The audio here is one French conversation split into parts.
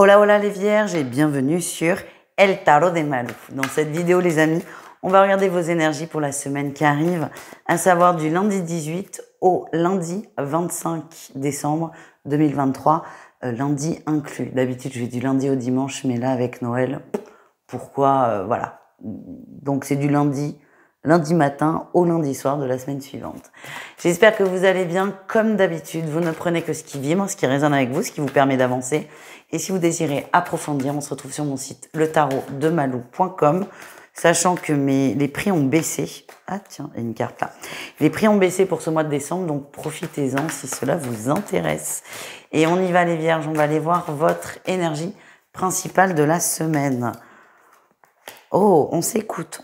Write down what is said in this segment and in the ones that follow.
Hola hola les vierges et bienvenue sur El Tarot de Malou. Dans cette vidéo les amis, on va regarder vos énergies pour la semaine qui arrive, à savoir du lundi 18 au lundi 25 décembre 2023, lundi inclus. D'habitude je vais du lundi au dimanche, mais là avec Noël, pourquoi voilà. Donc c'est du lundi matin au lundi soir de la semaine suivante. J'espère que vous allez bien comme d'habitude. Vous ne prenez que ce qui vibre, ce qui résonne avec vous, ce qui vous permet d'avancer. Et si vous désirez approfondir, on se retrouve sur mon site letarodemalou.com, sachant que les prix ont baissé. Ah tiens, il y a une carte là. Les prix ont baissé pour ce mois de décembre, donc profitez-en si cela vous intéresse. Et on y va les vierges, on va aller voir votre énergie principale de la semaine. Oh, on s'écoute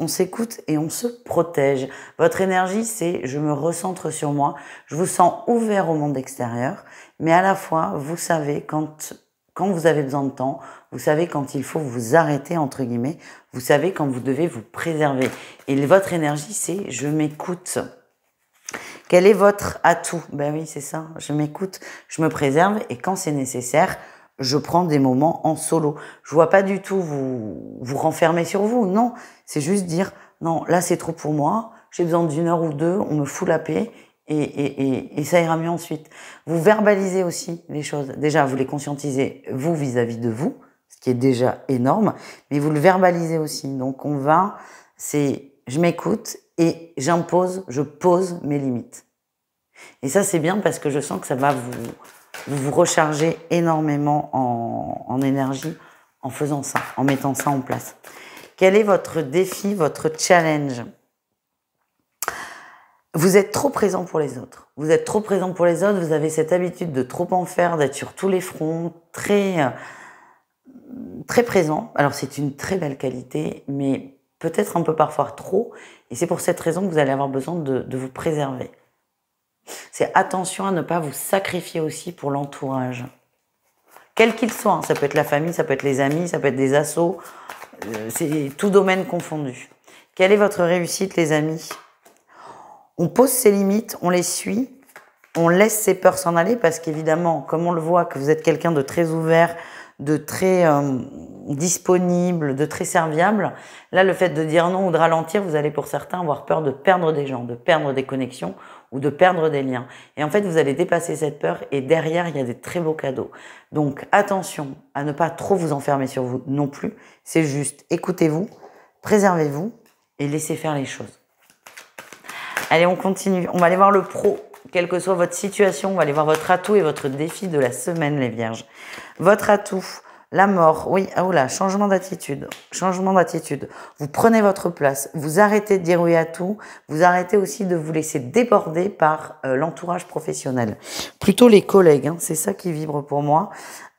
et on se protège. Votre énergie, c'est je me recentre sur moi, je vous sens ouvert au monde extérieur, mais à la fois, vous savez quand vous avez besoin de temps, vous savez quand il faut vous arrêter, entre guillemets, vous savez quand vous devez vous préserver. Et votre énergie, c'est je m'écoute. Quel est votre atout? Ben oui, c'est ça, je m'écoute, je me préserve et quand c'est nécessaire, je prends des moments en solo. Je vois pas du tout vous renfermer sur vous, non. C'est juste dire, non, là c'est trop pour moi, j'ai besoin d'une heure ou deux, on me fout la paix et ça ira mieux ensuite. Vous verbalisez aussi les choses. Déjà, vous les conscientisez, vous, vis-à-vis de vous, ce qui est déjà énorme, mais vous le verbalisez aussi. Donc je m'écoute et je pose mes limites. Et ça, c'est bien parce que je sens que ça va vous rechargez énormément en énergie en faisant ça, en mettant ça en place. Quel est votre défi, votre challenge? Vous êtes trop présent pour les autres. Vous êtes trop présent pour les autres, vous avez cette habitude de trop en faire, d'être sur tous les fronts, très présent. Alors c'est une très belle qualité, mais peut-être un peu parfois trop. Et c'est pour cette raison que vous allez avoir besoin de vous préserver. C'est attention à ne pas vous sacrifier aussi pour l'entourage. Quel qu'il soit, hein. Ça peut être la famille, ça peut être les amis, ça peut être des assos, c'est tout domaine confondu. Quelle est votre réussite les amis? On pose ses limites, on les suit, on laisse ses peurs s'en aller parce qu'évidemment, comme on le voit que vous êtes quelqu'un de très ouvert, de très disponible, de très serviable, là le fait de dire non ou de ralentir, vous allez pour certains avoir peur de perdre des gens, de perdre des connexions ou de perdre des liens. Et en fait, vous allez dépasser cette peur et derrière, il y a des très beaux cadeaux. Donc attention à ne pas trop vous enfermer sur vous non plus, c'est juste écoutez-vous, préservez-vous et laissez faire les choses. Allez, on continue, on va aller voir le pro. Quelle que soit votre situation, on va aller voir votre atout et votre défi de la semaine, les vierges. Votre atout, la mort, oui, oh là, changement d'attitude. Vous prenez votre place, vous arrêtez de dire oui à tout, vous arrêtez aussi de vous laisser déborder par l'entourage professionnel. Plutôt les collègues, hein, c'est ça qui vibre pour moi.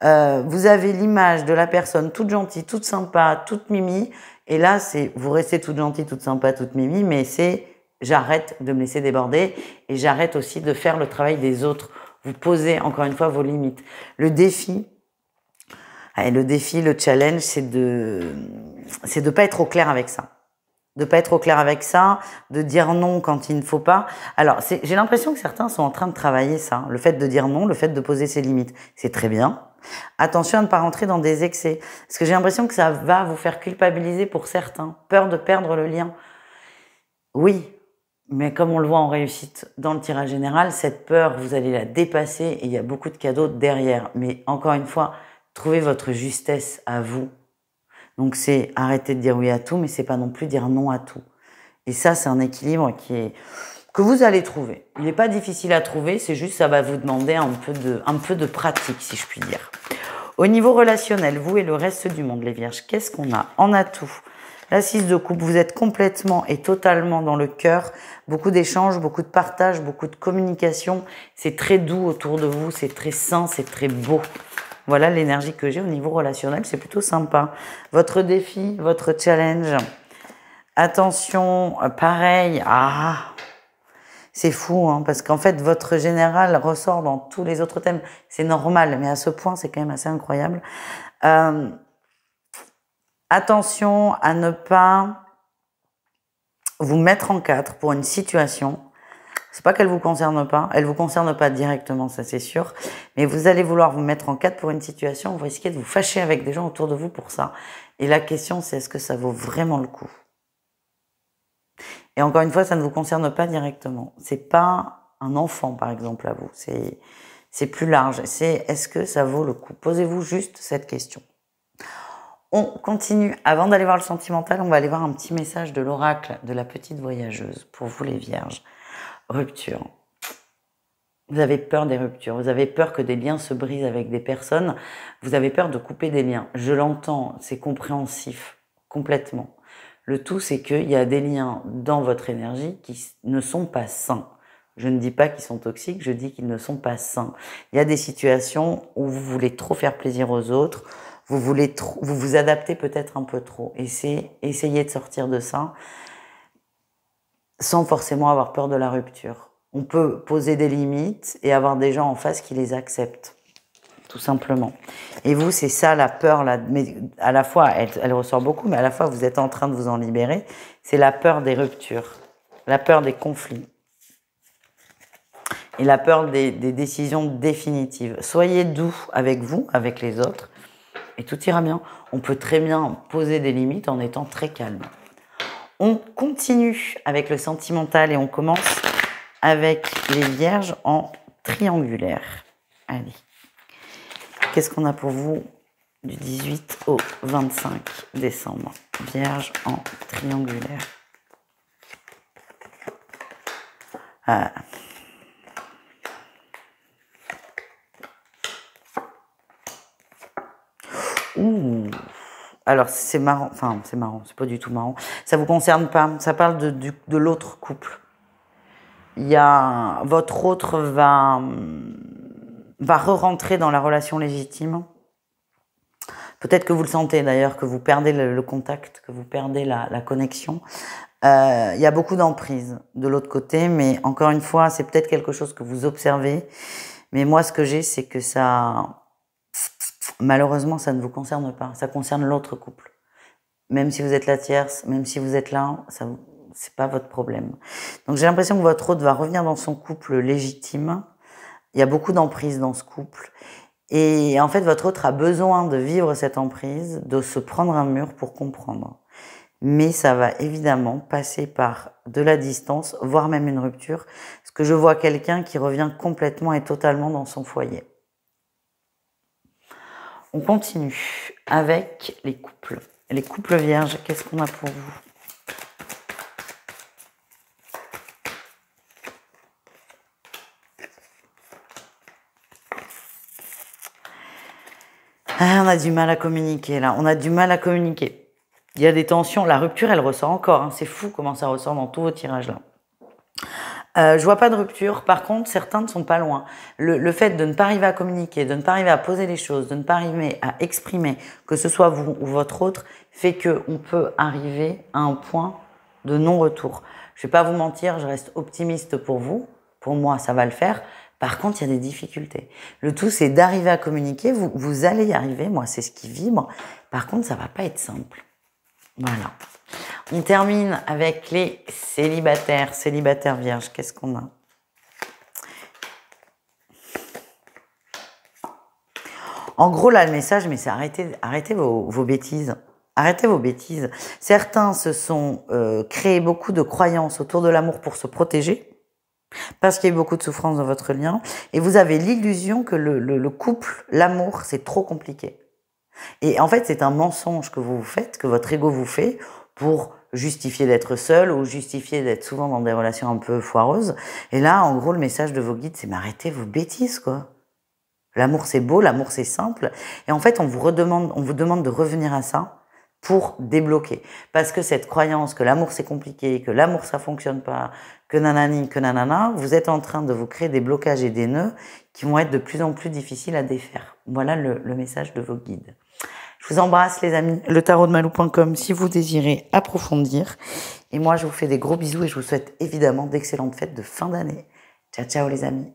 Vous avez l'image de la personne toute gentille, toute sympa, toute mimi, et là, vous restez toute gentille, toute sympa, toute mimi, mais c'est j'arrête de me laisser déborder et j'arrête aussi de faire le travail des autres. Vous posez encore une fois vos limites. Le défi, le challenge, c'est de pas être au clair avec ça. De pas être au clair avec ça, de dire non quand il ne faut pas. Alors, j'ai l'impression que certains sont en train de travailler ça. Le fait de dire non, le fait de poser ses limites, c'est très bien. Attention à ne pas rentrer dans des excès. Parce que j'ai l'impression que ça va vous faire culpabiliser pour certains. Peur de perdre le lien. Oui. Mais comme on le voit en réussite dans le tirage général, cette peur, vous allez la dépasser et il y a beaucoup de cadeaux derrière. Mais encore une fois, trouvez votre justesse à vous. Donc c'est arrêter de dire oui à tout, mais c'est pas non plus dire non à tout. Et ça, c'est un équilibre que vous allez trouver. Il n'est pas difficile à trouver, c'est juste ça va vous demander un peu de pratique, si je puis dire. Au niveau relationnel, vous et le reste du monde, les vierges, qu'est-ce qu'on a en atout? La 6 de coupe, vous êtes complètement et totalement dans le cœur. Beaucoup d'échanges, beaucoup de partage, beaucoup de communication. C'est très doux autour de vous, c'est très sain, c'est très beau. Voilà l'énergie que j'ai au niveau relationnel, c'est plutôt sympa. Votre défi, votre challenge. Attention, pareil. C'est fou, hein, parce qu'en fait, votre général ressort dans tous les autres thèmes. C'est normal, mais à ce point, c'est quand même assez incroyable. Attention à ne pas vous mettre en quatre pour une situation C'est pas qu'elle vous concerne pas. Elle vous concerne pas directement, ça c'est sûr. Mais vous allez vouloir vous mettre en cadre pour une situation. Vous risquez de vous fâcher avec des gens autour de vous pour ça. Et la question, c'est est-ce que ça vaut vraiment le coup? Et encore une fois, ça ne vous concerne pas directement. C'est pas un enfant, par exemple, à vous. C'est plus large. C'est est-ce que ça vaut le coup? Posez-vous juste cette question. On continue. Avant d'aller voir le sentimental, on va aller voir un petit message de l'oracle de la petite voyageuse pour vous les vierges. Rupture. Vous avez peur des ruptures. Vous avez peur que des liens se brisent avec des personnes. Vous avez peur de couper des liens. Je l'entends, c'est compréhensif, complètement. Le tout, c'est qu'il y a des liens dans votre énergie qui ne sont pas sains. Je ne dis pas qu'ils sont toxiques, je dis qu'ils ne sont pas sains. Il y a des situations où vous voulez trop faire plaisir aux autres, vous vous adaptez peut-être un peu trop. Et c'est essayer de sortir de ça sans forcément avoir peur de la rupture. On peut poser des limites et avoir des gens en face qui les acceptent, tout simplement. Et vous, c'est ça la peur, là, mais à la fois, elle ressort beaucoup, mais à la fois, vous êtes en train de vous en libérer. C'est la peur des ruptures, la peur des conflits et la peur des décisions définitives. Soyez doux avec vous, avec les autres, et tout ira bien. On peut très bien poser des limites en étant très calme. On continue avec le sentimental et on commence avec les vierges en triangulaire. Allez. Qu'est-ce qu'on a pour vous du 18 au 25 décembre? Vierge en triangulaire. Ah. Ouh. Alors, c'est marrant. Enfin, c'est marrant. C'est pas du tout marrant. Ça vous concerne pas. Ça parle de l'autre couple. Il y a... Votre autre va re-rentrer dans la relation légitime. Peut-être que vous le sentez d'ailleurs, que vous perdez le contact, que vous perdez la connexion. Il y a beaucoup d'emprise de l'autre côté, mais encore une fois, c'est peut-être quelque chose que vous observez. Mais moi, ce que j'ai, c'est que ça... Malheureusement, ça ne vous concerne pas. Ça concerne l'autre couple. Même si vous êtes la tierce, même si vous êtes là, c'est pas votre problème. Donc j'ai l'impression que votre autre va revenir dans son couple légitime. Il y a beaucoup d'emprise dans ce couple. Et en fait, votre autre a besoin de vivre cette emprise, de se prendre un mur pour comprendre. Mais ça va évidemment passer par de la distance, voire même une rupture. Parce que je vois quelqu'un qui revient complètement et totalement dans son foyer. On continue avec les couples. Les couples vierges, qu'est-ce qu'on a pour vous? Ah, on a du mal à communiquer là, on a du mal à communiquer. Il y a des tensions, la rupture elle ressort encore, hein. C'est fou comment ça ressort dans tous vos tirages là. Je vois pas de rupture, par contre certains ne sont pas loin. Le fait de ne pas arriver à communiquer, de ne pas arriver à poser les choses, de ne pas arriver à exprimer, que ce soit vous ou votre autre, fait qu'on peut arriver à un point de non-retour. Je vais pas vous mentir, je reste optimiste pour vous, pour moi ça va le faire. Par contre, il y a des difficultés. Le tout, c'est d'arriver à communiquer. Vous allez y arriver. Moi, c'est ce qui vibre. Par contre, ça va pas être simple. Voilà. On termine avec les célibataires. Célibataires vierges, qu'est-ce qu'on a? En gros, là, le message, mais c'est arrêtez vos bêtises. Arrêtez vos bêtises. Certains se sont créés beaucoup de croyances autour de l'amour pour se protéger. Parce qu'il y a eu beaucoup de souffrance dans votre lien. Et vous avez l'illusion que le couple, l'amour, c'est trop compliqué. Et en fait, c'est un mensonge que vous vous faites, que votre ego vous fait pour justifier d'être seul ou justifier d'être souvent dans des relations un peu foireuses. Et là, en gros, le message de vos guides, c'est « mais arrêtez vos bêtises, quoi ». L'amour, c'est beau, l'amour, c'est simple. Et en fait, on vous demande de revenir à ça pour débloquer. Parce que cette croyance que l'amour c'est compliqué, que l'amour ça fonctionne pas, que nanani, que nanana, vous êtes en train de vous créer des blocages et des nœuds qui vont être de plus en plus difficiles à défaire. Voilà le message de vos guides. Je vous embrasse les amis, letarotdemalou.com si vous désirez approfondir. Et moi je vous fais des gros bisous et je vous souhaite évidemment d'excellentes fêtes de fin d'année. Ciao ciao les amis.